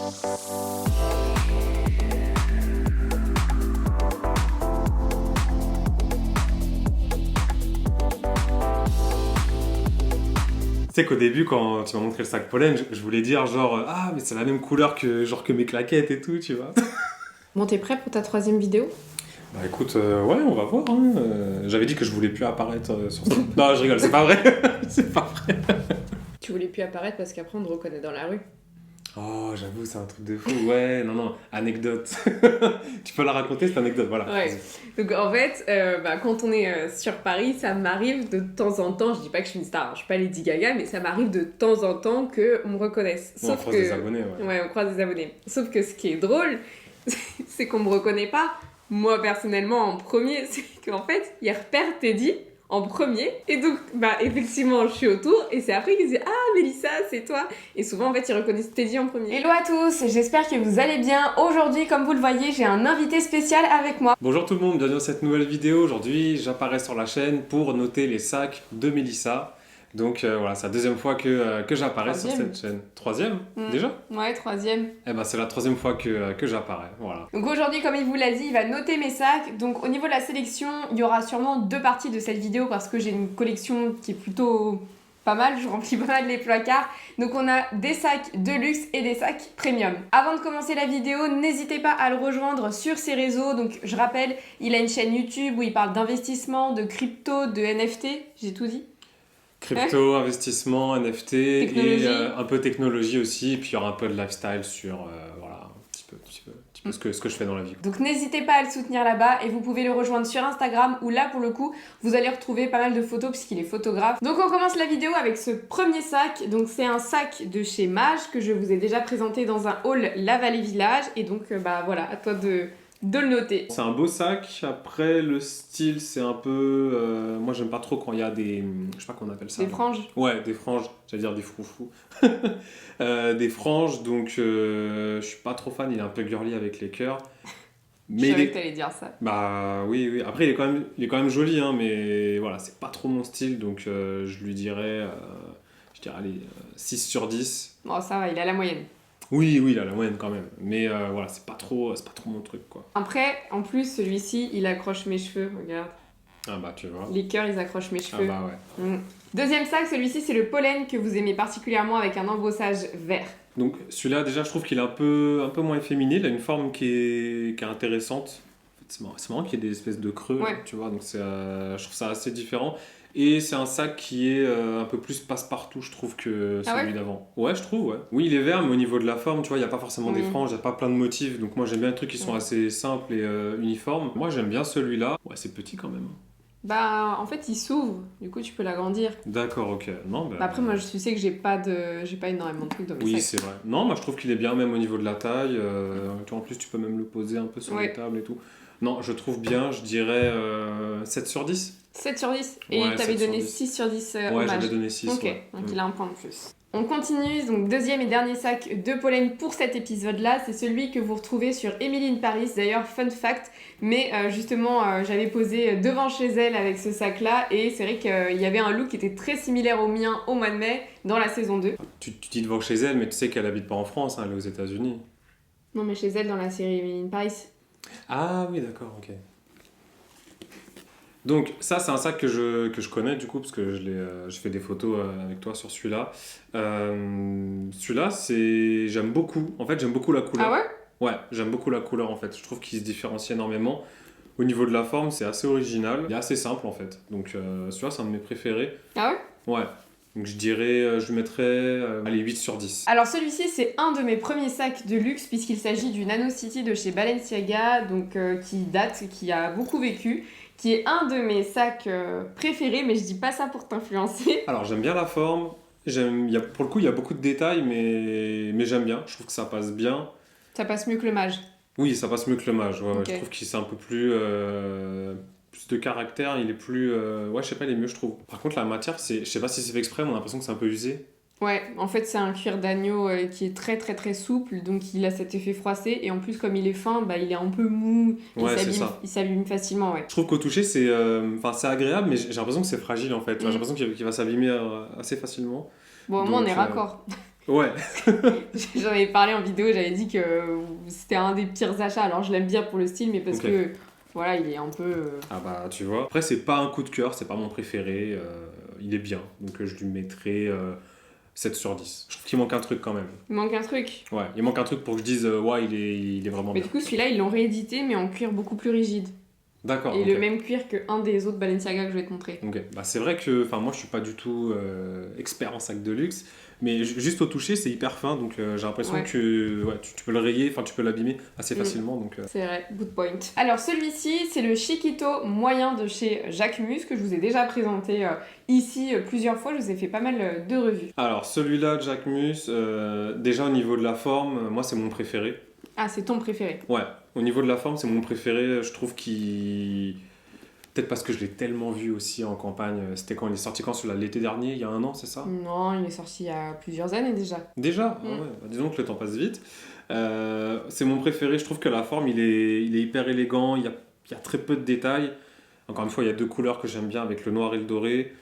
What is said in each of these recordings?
Tu sais qu'au début, quand tu m'as montré le sac pollen, je voulais dire genre ah mais c'est la même couleur que mes claquettes et tout, tu vois. Bon, t'es prêt pour ta 3e vidéo? Bah écoute, ouais, on va voir. Hein. J'avais dit que je voulais plus apparaître sur ça. Non, je rigole, c'est pas vrai. C'est pas vrai. Tu voulais plus apparaître parce qu'après on te reconnaît dans la rue. Oh, j'avoue, c'est un truc de fou. Ouais, non, anecdote. Tu peux la raconter, cette anecdote, voilà. Ouais. Donc en fait, quand on est sur Paris, ça m'arrive de temps en temps, je dis pas que je suis une star, je suis pas Lady Gaga, mais ça m'arrive de temps en temps qu'on me reconnaisse. Bon, on croise des abonnés, ouais. Ouais, on croise des abonnés. Sauf que ce qui est drôle, c'est qu'on me reconnaît pas, moi personnellement, en premier, c'est qu'en fait, il repère Teddy en premier, et donc, effectivement, je suis autour, et c'est après qu'ils disent « Ah, Mélissa, c'est toi !» Et souvent, en fait, ils reconnaissent Teddy en premier. Hello à tous, j'espère que vous allez bien. Aujourd'hui, comme vous le voyez, j'ai un invité spécial avec moi. Bonjour tout le monde, bienvenue dans cette nouvelle vidéo. Aujourd'hui, j'apparais sur la chaîne pour noter les sacs de Mélissa. Donc voilà, c'est la 2e fois que j'apparais sur cette chaîne. 3e déjà? Ouais, 3e. Eh ben c'est la 3e fois que j'apparais, voilà. Donc aujourd'hui, comme il vous l'a dit, il va noter mes sacs. Donc au niveau de la sélection, il y aura sûrement 2 parties de cette vidéo parce que j'ai une collection qui est plutôt pas mal, je remplis pas mal les placards. Donc on a des sacs de luxe et des sacs premium. Avant de commencer la vidéo, n'hésitez pas à le rejoindre sur ses réseaux. Donc je rappelle, il a une chaîne YouTube où il parle d'investissement, de crypto, de NFT, j'ai tout dit. Crypto, investissement, NFT technologie. Et un peu technologie aussi. Et puis il y aura un peu de lifestyle sur voilà, un petit peu ce que je fais dans la vie. Donc n'hésitez pas à le soutenir là-bas et vous pouvez le rejoindre sur Instagram où là pour le coup vous allez retrouver pas mal de photos puisqu'il est photographe. Donc on commence la vidéo avec ce premier sac. Donc c'est un sac de chez Mage que je vous ai déjà présenté dans un haul La Vallée Village et donc voilà, à toi de le noter. C'est un beau sac. Après, le style, c'est un peu... moi, j'aime pas trop quand il y a des... Je sais pas comment on appelle ça. Des franges. Ouais, des franges. J'allais dire des froufrous. Des franges, donc je suis pas trop fan. Il est un peu girly avec les cœurs. Mais je savais que t'allais dire ça. Bah oui. Après, il est quand même joli, hein, mais voilà, c'est pas trop mon style. Donc je lui dirais... allez, 6 sur 10. Bon, ça va, il a la moyenne. Oui, il a la moyenne quand même. Mais voilà, c'est pas trop mon truc, quoi. Après, en plus, celui-ci, il accroche mes cheveux, regarde. Ah bah, tu vois. Les cœurs, ils accrochent mes cheveux. Ah bah ouais. Deuxième sac, celui-ci, c'est le pollen que vous aimez particulièrement avec un embossage vert. Donc celui-là, déjà, je trouve qu'il est un peu moins efféminé. Il a une forme qui est intéressante. En fait, c'est marrant qu'il y ait des espèces de creux, ouais. Là, tu vois. Donc je trouve ça assez différent. Et c'est un sac qui est un peu plus passe-partout, je trouve, que celui d'avant. Ouais, je trouve, ouais. Oui, il est vert, mais au niveau de la forme, tu vois, il n'y a pas forcément des franges, il n'y a pas plein de motifs. Donc moi, j'aime bien les trucs qui sont assez simples et uniformes. Moi, j'aime bien celui-là. Ouais, c'est petit quand même. Bah, en fait, il s'ouvre. Du coup, tu peux l'agrandir. D'accord, ok. Non, après, moi, je sais que j'ai pas énormément de trucs dans mes sacs. Oui, c'est vrai. Non, moi, je trouve qu'il est bien, même au niveau de la taille. En plus, tu peux même le poser un peu sur les tables et tout. Non, je trouve bien, je dirais 7 sur 10. 7 sur 10. Et t'avais donné 6 sur 10 ouais, j'avais donné 6. Ok, donc il a un point de plus. On continue, donc deuxième et dernier sac de pollen pour cet épisode-là, c'est celui que vous retrouvez sur Emily in Paris, d'ailleurs fun fact, mais justement j'avais posé devant chez elle avec ce sac-là et c'est vrai qu'il y avait un look qui était très similaire au mien au mois de mai dans la saison 2. Tu dis devant chez elle, mais tu sais qu'elle habite pas en France, hein, elle est aux États-Unis. Non mais chez elle dans la série Emily in Paris. Ah oui, d'accord, ok. Donc ça c'est un sac que je connais du coup parce que je fais des photos avec toi sur celui-là. Celui-là j'aime beaucoup. En fait j'aime beaucoup la couleur. Ah ouais? Ouais, j'aime beaucoup la couleur en fait. Je trouve qu'il se différencie énormément. Au niveau de la forme c'est assez original. Il est assez simple en fait. Donc celui-là c'est un de mes préférés. Ah ouais? Ouais. Donc je dirais, je lui mettrais allez, 8 sur 10. Alors celui-ci c'est un de mes premiers sacs de luxe puisqu'il s'agit du Nano City de chez Balenciaga, donc qui date, qui a beaucoup vécu, qui est un de mes sacs préférés, mais je dis pas ça pour t'influencer. Alors j'aime bien la forme, pour le coup il y a beaucoup de détails, mais j'aime bien, je trouve que ça passe bien. Ça passe mieux que le Mage? Oui, ça passe mieux que le Mage, ouais, okay. Je trouve qu'il c'est un peu plus de caractère, il est plus... ouais, je sais pas, il est mieux, je trouve. Par contre, la matière, je sais pas si c'est fait exprès, mais on a l'impression que c'est un peu usé. Ouais, en fait, c'est un cuir d'agneau qui est très très très souple, donc il a cet effet froissé, et en plus, comme il est fin, il est un peu mou, il s'abîme facilement, ouais. Je trouve qu'au toucher, c'est agréable, mais j'ai l'impression que c'est fragile, en fait. J'ai l'impression qu'il va s'abîmer assez facilement. Bon, au moins, on est raccord. Ouais. J'en avais parlé en vidéo, j'avais dit que c'était un des pires achats. Alors je l'aime bien pour le style, mais parce que voilà, il est un peu. Ah bah tu vois. Après, c'est pas un coup de cœur, c'est pas mon préféré. Il est bien. Donc je lui mettrai 7 sur 10. Je trouve qu'il manque un truc quand même. Il manque un truc. Ouais, il manque un truc pour que je dise ouais, il est vraiment Mais bien. du coup, celui-là, ils l'ont réédité, mais en cuir beaucoup plus rigide. D'accord. Et le même cuir qu'un des autres Balenciaga que je vais te montrer. Ok, bah c'est vrai que moi je suis pas du tout expert en sac de luxe, mais juste au toucher c'est hyper fin, donc j'ai l'impression que ouais, tu peux le rayer, tu peux l'abîmer assez facilement. Donc, C'est vrai, good point. Alors celui-ci c'est le Chiquito moyen de chez Jacquemus que je vous ai déjà présenté ici plusieurs fois, je vous ai fait pas mal de revues. Alors celui-là Jacquemus, déjà au niveau de la forme, moi c'est mon préféré. Ah, c'est ton préféré? Ouais, au niveau de la forme c'est mon préféré, je trouve qu'il... Peut-être parce que je l'ai tellement vu aussi en campagne. C'était quand il est sorti sur l'été dernier, il y a 1 an, c'est ça? Non, il est sorti il y a plusieurs années déjà. Déjà? Ah ouais. Bah, disons que le temps passe vite. C'est mon préféré, je trouve que la forme, il est hyper élégant, il y a très peu de détails. Encore une fois, il y a 2 couleurs que j'aime bien avec le noir et le doré.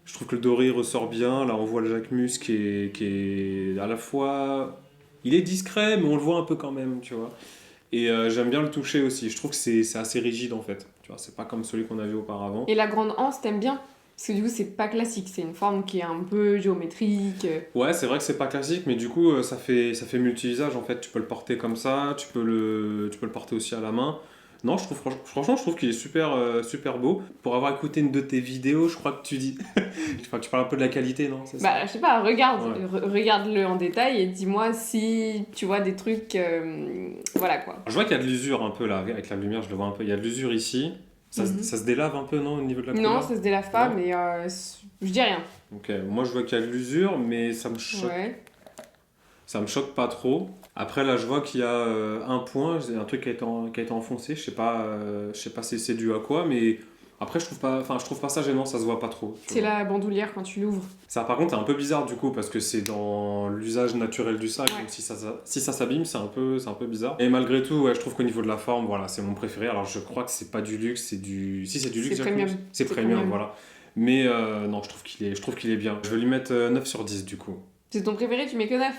Je trouve que le doré ressort bien. Là, on voit le Jacquemus qui est à la fois... Il est discret, mais on le voit un peu quand même, tu vois. Et j'aime bien le toucher aussi. Je trouve que c'est assez rigide en fait. Tu vois, c'est pas comme celui qu'on a vu auparavant. Et la grande anse, t'aimes bien? Parce que du coup, c'est pas classique, c'est une forme qui est un peu géométrique. Ouais, c'est vrai que c'est pas classique, mais du coup, ça fait multi-usage en fait. Tu peux le porter comme ça, tu peux le porter aussi à la main. Non, franchement, je trouve qu'il est super beau. Pour avoir écouté une de tes vidéos, je crois que tu dis. Tu parles un peu de la qualité, non? C'est ça. Bah, je sais pas, regarde, Ouais. regarde-le en détail et dis-moi si tu vois des trucs. Voilà quoi. Je vois qu'il y a de l'usure un peu là, avec la lumière, je le vois un peu. Il y a de l'usure ici. Ça se délave un peu, non, au niveau de la couleur? Non, ça se délave pas, Non. mais je dis rien. Ok, moi je vois qu'il y a de l'usure, mais ça me choque. Ouais. Ça me choque pas trop. Après, là, je vois qu'il y a un point, un truc qui a été enfoncé. Je sais pas si c'est dû à quoi, mais après, je trouve pas ça gênant, ça se voit pas trop. C'est la bandoulière quand tu l'ouvres. Ça, par contre, c'est un peu bizarre du coup, parce que c'est dans l'usage naturel du sac. Ouais. Donc, si ça s'abîme, c'est un peu bizarre. Et malgré tout, ouais, je trouve qu'au niveau de la forme, voilà, c'est mon préféré. Alors, je crois que c'est pas du luxe, c'est du. Si, c'est du luxe, C'est premium. C'est premium, voilà. Mais non, je trouve qu'il est bien. Je vais lui mettre 9 sur 10 du coup. C'est ton préféré, tu mets que 9.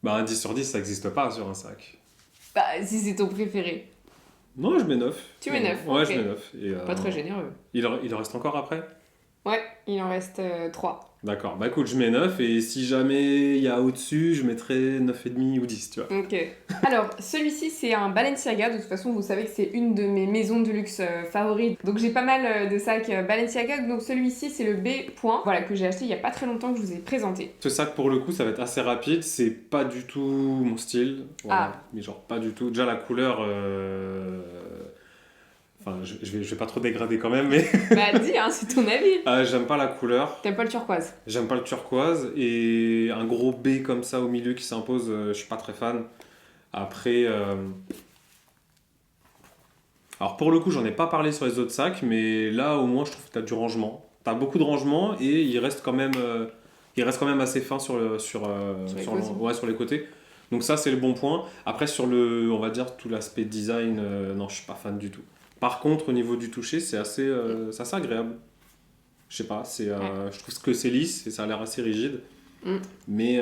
Bah, un 10 sur 10, ça n'existe pas sur un sac. Bah, si c'est ton préféré. Non, je mets 9. Tu mets 9. Ouais, ok. je mets 9. Et, Pas très généreux. il en reste encore après? Ouais, il en reste 3. D'accord. Bah écoute, je mets 9 et si jamais il y a au-dessus, je mettrai 9,5 ou 10, tu vois. Ok. Alors, celui-ci, c'est un Balenciaga. De toute façon, vous savez que c'est une de mes maisons de luxe favorites. Donc, j'ai pas mal de sacs Balenciaga. Donc, celui-ci, c'est le B. Voilà, que j'ai acheté il y a pas très longtemps que je vous ai présenté. Ce sac, pour le coup, ça va être assez rapide. C'est pas du tout mon style. Voilà. Ah. Mais genre, pas du tout. Déjà, la couleur. Enfin, je vais pas trop dégrader quand même, mais. Bah, dis, hein, c'est ton avis. J'aime pas la couleur. T'aimes pas le turquoise? J'aime pas le turquoise. Et un gros B comme ça au milieu qui s'impose, je suis pas très fan. Après. Alors pour le coup, j'en ai pas parlé sur les autres sacs, mais là au moins je trouve que tu as du rangement. Tu as beaucoup de rangement et il reste quand même assez fin sur les côtés. Donc ça c'est le bon point. Après sur on va dire tout l'aspect design, non je suis pas fan du tout. Par contre au niveau du toucher c'est assez agréable. Je sais pas, je trouve que c'est lisse et ça a l'air assez rigide. Mais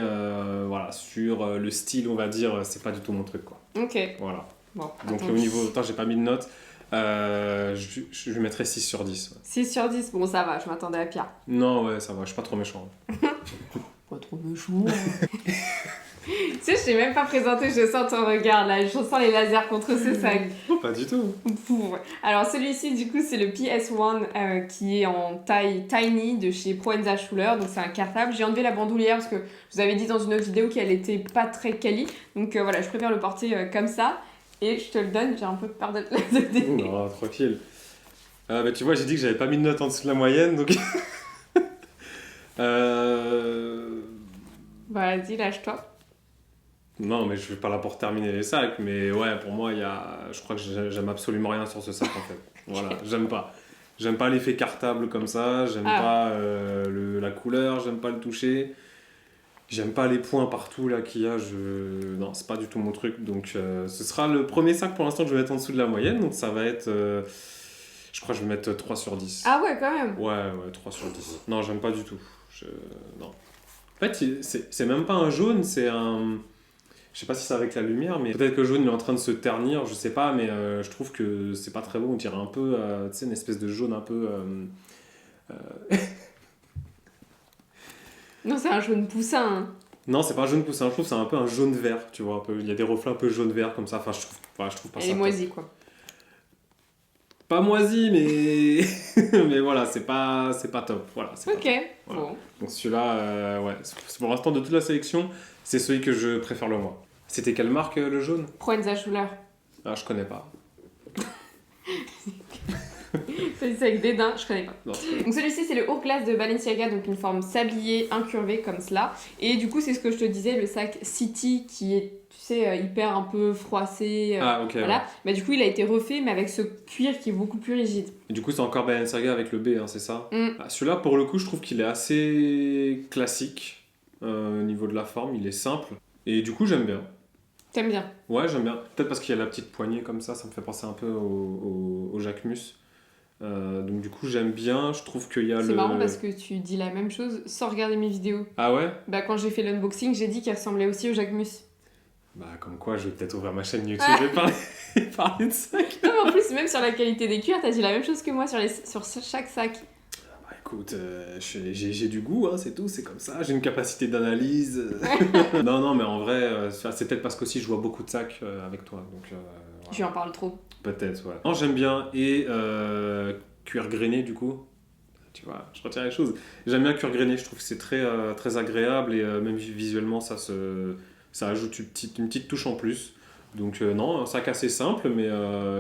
voilà, sur le style on va dire, c'est pas du tout mon truc quoi. Ok. Voilà. Bon, Donc au niveau, attends, j'ai pas mis de notes. Je lui mettrais 6 sur 10. Ouais. 6 sur 10, bon ça va, je m'attendais à pire. Non, ouais, ça va, je suis pas trop méchant. Pas trop méchant. Tu sais, je t'ai même pas présenté, je sens ton regard là, je sens les lasers contre ce sac. Pas du tout. Alors celui-ci du coup c'est le PS1 qui est en taille tiny de chez Proenza Schuller, donc c'est un cartable. J'ai enlevé la bandoulière parce que je vous avais dit dans une autre vidéo qu'elle était pas très quali, donc voilà, je préfère le porter comme ça. Et je te le donne, j'ai un peu peur de te la donner. Non, tranquille. Bah, tu vois, j'ai dit que j'avais pas mis de notes en dessous de la moyenne, donc... Bah, vas-y, lâche-toi. Non, mais je vais pas là pour terminer les sacs, mais ouais, pour moi, je crois que j'aime absolument rien sur ce sac, en fait. Voilà, j'aime pas. J'aime pas l'effet cartable comme ça, j'aime pas la couleur, j'aime pas le toucher. J'aime pas les points partout là qu'il y a, non, c'est pas du tout mon truc. Donc ce sera le premier sac pour l'instant que je vais mettre en dessous de la moyenne. Donc ça va être, je crois que je vais mettre 3 sur 10. Ah ouais, quand même. Ouais, 3 sur 10. Non, j'aime pas du tout. Non. En fait, c'est même pas un jaune, c'est un... Je sais pas si c'est avec la lumière, mais peut-être que le jaune il est en train de se ternir, je sais pas, mais je trouve que c'est pas très beau. On dirait un peu, tu sais, une espèce de jaune un peu... Non, c'est un jaune poussin. Hein. Non, c'est pas un jaune poussin, je trouve que c'est un peu un jaune vert, tu vois, un peu. Il y a des reflets un peu jaune-vert comme ça, enfin je trouve pas ça. Elle est moisie, quoi. Pas moisi, mais mais voilà, c'est pas top. Voilà, c'est ok, pas top. Voilà. bon. Donc celui-là, ouais, c'est pour l'instant de toute la sélection, c'est celui que je préfère le moins. C'était quelle marque le jaune? Proenza Schuller. Ah, je connais pas. C'est avec dédain, je connais pas. Non, donc celui-ci c'est le Hourglass de Balenciaga, donc une forme sablier incurvée comme cela. Et du coup c'est ce que je te disais, le sac City qui est, tu sais, hyper un peu froissé. Ah ok. Voilà. Ouais. Mais du coup il a été refait mais avec ce cuir qui est beaucoup plus rigide. Et du coup c'est encore Balenciaga avec le B, hein, c'est ça? Mm. Celui-là pour le coup je trouve qu'il est assez classique au niveau de la forme, il est simple. Et du coup j'aime bien. T'aimes bien? Ouais, j'aime bien. Peut-être parce qu'il y a la petite poignée comme ça me fait penser un peu au Jacquemus. Donc du coup j'aime bien, je trouve qu'il y a C'est le... marrant parce que tu dis la même chose sans regarder mes vidéos. Ah ouais? Bah quand j'ai fait l'unboxing, j'ai dit qu'il ressemblait aussi au Jacquemus. Bah comme quoi, je vais peut-être ouvrir ma chaîne YouTube et parler de ça. Non mais en plus, même sur la qualité des cuirs, t'as dit la même chose que moi sur chaque sac. Bah écoute, j'ai du goût, hein, c'est tout, c'est comme ça. J'ai une capacité d'analyse. Non, mais en vrai, c'est peut-être parce qu'aussi je vois beaucoup de sacs avec toi. Donc, voilà. Tu en parles trop. Peut-être, ouais. Non, j'aime bien. Et cuir grainé, du coup. Tu vois, je retiens les choses. J'aime bien cuir grainé, je trouve que c'est très agréable et même visuellement, ça ajoute une petite touche en plus. Donc non, un sac assez simple, mais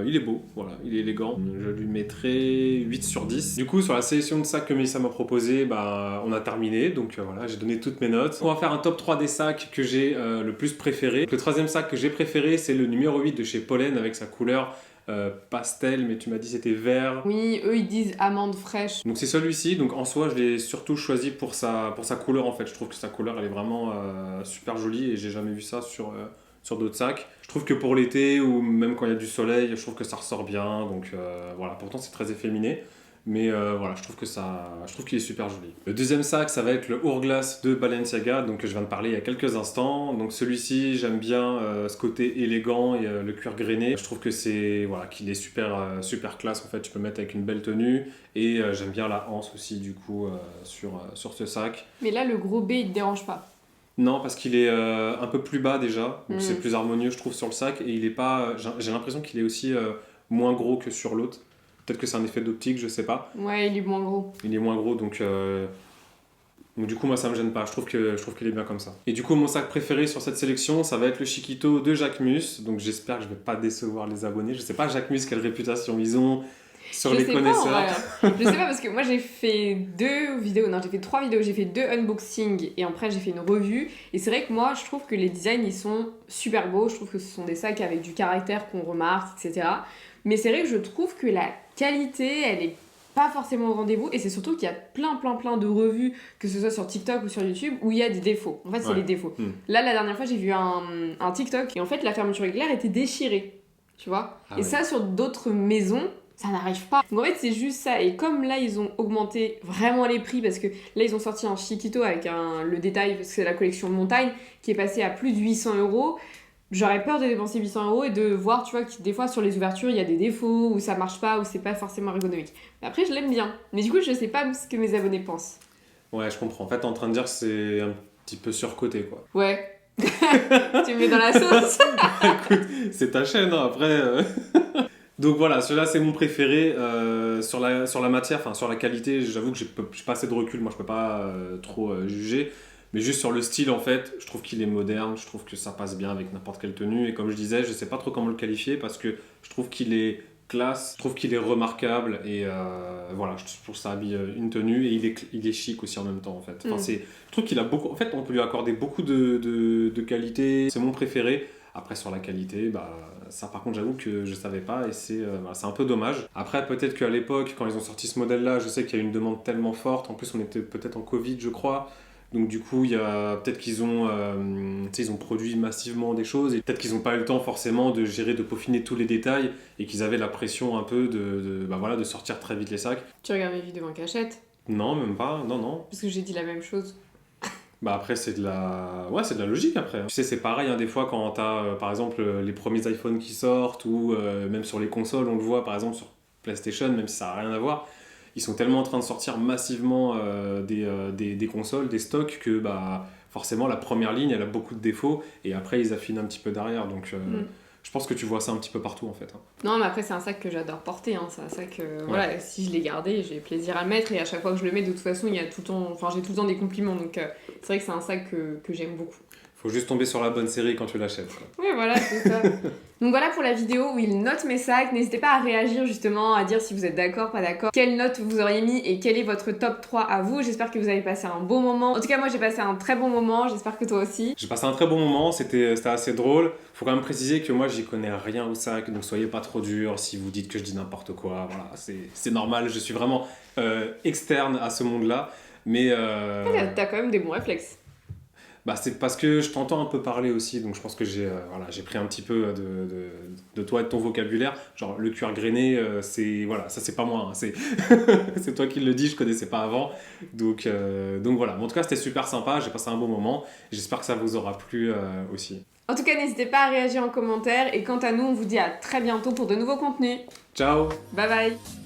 il est beau, voilà, il est élégant. Je lui mettrai 8 sur 10. Du coup, sur la sélection de sacs que Mélissa m'a proposé, bah, on a terminé, donc voilà, j'ai donné toutes mes notes. On va faire un top 3 des sacs que j'ai le plus préféré. Le troisième sac que j'ai préféré, c'est le numéro 8 de chez Pollen avec sa couleur pastel, mais tu m'as dit c'était vert. Oui, eux ils disent amande fraîche. Donc c'est celui-ci, donc en soi je l'ai surtout choisi pour sa couleur en fait. Je trouve que sa couleur elle est vraiment super jolie et j'ai jamais vu ça sur d'autres sacs. Je trouve que pour l'été ou même quand il y a du soleil, je trouve que ça ressort bien. Donc voilà, pourtant c'est très efféminé. Mais voilà, je trouve qu'il est super joli. Le deuxième sac, ça va être le Hourglass de Balenciaga, donc je viens de parler il y a quelques instants. Donc celui-ci, j'aime bien ce côté élégant et le cuir grainé. Je trouve que qu'il est super classe en fait. Tu peux mettre avec une belle tenue et j'aime bien la anse aussi du coup sur ce sac. Mais là, le gros B il te dérange pas. Non, parce qu'il est un peu plus bas déjà, donc c'est plus harmonieux je trouve sur le sac et il est pas. J'ai l'impression qu'il est aussi moins gros que sur l'autre. Peut-être que c'est un effet d'optique, je sais pas. Ouais, il est moins gros. Il est moins gros, donc du coup, moi, ça me gêne pas. Je trouve qu'il est bien comme ça. Et du coup, mon sac préféré sur cette sélection, ça va être le Chiquito de Jacquemus. Donc j'espère que je vais pas décevoir les abonnés. Je sais pas, Jacquemus, quelle réputation ils ont sur les connaisseurs. Je sais pas, parce que moi, j'ai fait 3 vidéos. J'ai fait 2 unboxings et après, j'ai fait une revue. Et c'est vrai que moi, je trouve que les designs, ils sont super beaux. Je trouve que ce sont des sacs avec du caractère qu'on remarque, etc. Mais c'est vrai que je trouve que la qualité, elle est pas forcément au rendez-vous. Et c'est surtout qu'il y a plein de revues, que ce soit sur TikTok ou sur YouTube, où il y a des défauts. En fait, c'est les défauts. Là, la dernière fois, j'ai vu un TikTok et en fait, la fermeture éclair était déchirée. Tu vois et ça, sur d'autres maisons, ça n'arrive pas. Donc en fait, c'est juste ça. Et comme là, ils ont augmenté vraiment les prix, parce que là, ils ont sorti un Chiquito avec le détail, parce que c'est la collection montagne, qui est passée à plus de 800 €. J'aurais peur de dépenser 800 € et de voir, tu vois, que des fois sur les ouvertures il y a des défauts, ou ça marche pas, ou c'est pas forcément ergonomique. Mais après, je l'aime bien. Mais du coup, je sais pas ce que mes abonnés pensent. Ouais, je comprends. En fait, t'es en train de dire que c'est un petit peu surcoté, quoi. Ouais. Tu me mets dans la sauce. Écoute, c'est ta chaîne, hein, après. Donc voilà, celui-là c'est mon préféré. Sur la matière, enfin sur la qualité, j'avoue que j'ai pas assez de recul, moi je peux pas trop juger. Mais juste sur le style, en fait, je trouve qu'il est moderne, je trouve que ça passe bien avec n'importe quelle tenue. Et comme je disais, je sais pas trop comment le qualifier parce que je trouve qu'il est classe, je trouve qu'il est remarquable. Et voilà, je trouve que ça habille une tenue et il est chic aussi en même temps, en fait. Enfin, je trouve qu'il a beaucoup. En fait, on peut lui accorder beaucoup de qualités. C'est mon préféré. Après, sur la qualité, bah, ça par contre, j'avoue que je savais pas et c'est un peu dommage. Après, peut-être qu'à l'époque, quand ils ont sorti ce modèle-là, je sais qu'il y a eu une demande tellement forte. En plus, on était peut-être en Covid, je crois. Donc du coup, il y a peut-être qu'ils ont, ils ont produit massivement des choses et peut-être qu'ils n'ont pas eu le temps forcément de gérer, de peaufiner tous les détails et qu'ils avaient la pression un peu de sortir très vite les sacs. Tu regardes mes vidéos en cachette? Non, même pas, non. Parce que j'ai dit la même chose. Bah après c'est de la logique après. Tu sais c'est pareil hein, des fois quand t'as par exemple les premiers iPhones qui sortent ou même sur les consoles on le voit par exemple sur PlayStation même si ça n'a rien à voir, ils sont tellement en train de sortir massivement des consoles, des stocks que bah forcément la première ligne elle a beaucoup de défauts et après ils affinent un petit peu derrière donc je pense que tu vois ça un petit peu partout en fait. Hein. Non, mais après, c'est un sac que j'adore porter. Hein. C'est un sac, voilà, si je l'ai gardé, j'ai plaisir à le mettre. Et à chaque fois que je le mets, de toute façon, il y a tout le temps, enfin, j'ai tout le temps des compliments. Donc, c'est vrai que c'est un sac que j'aime beaucoup. Faut juste tomber sur la bonne série quand tu l'achètes. Oui, voilà, c'est ça. Donc voilà pour la vidéo où il note mes sacs. N'hésitez pas à réagir justement, à dire si vous êtes d'accord, pas d'accord, quelle note vous auriez mis et quel est votre top 3 à vous. J'espère que vous avez passé un bon moment. En tout cas, moi j'ai passé un très bon moment, j'espère que toi aussi. J'ai passé un très bon moment, c'était assez drôle. Faut quand même préciser que moi j'y connais rien au sac, donc soyez pas trop durs si vous dites que je dis n'importe quoi. Voilà, c'est normal, je suis vraiment externe à ce monde-là. Mais. T'as quand même des bons réflexes. Bah, c'est parce que je t'entends un peu parler aussi, donc je pense que j'ai pris un petit peu de toi et de ton vocabulaire. Genre le cuir grainé, ça c'est pas moi, hein, c'est toi qui le dis, je connaissais pas avant. Donc voilà, mais en tout cas c'était super sympa, j'ai passé un bon moment, j'espère que ça vous aura plu aussi. En tout cas, n'hésitez pas à réagir en commentaire et quant à nous, on vous dit à très bientôt pour de nouveaux contenus. Ciao! Bye bye!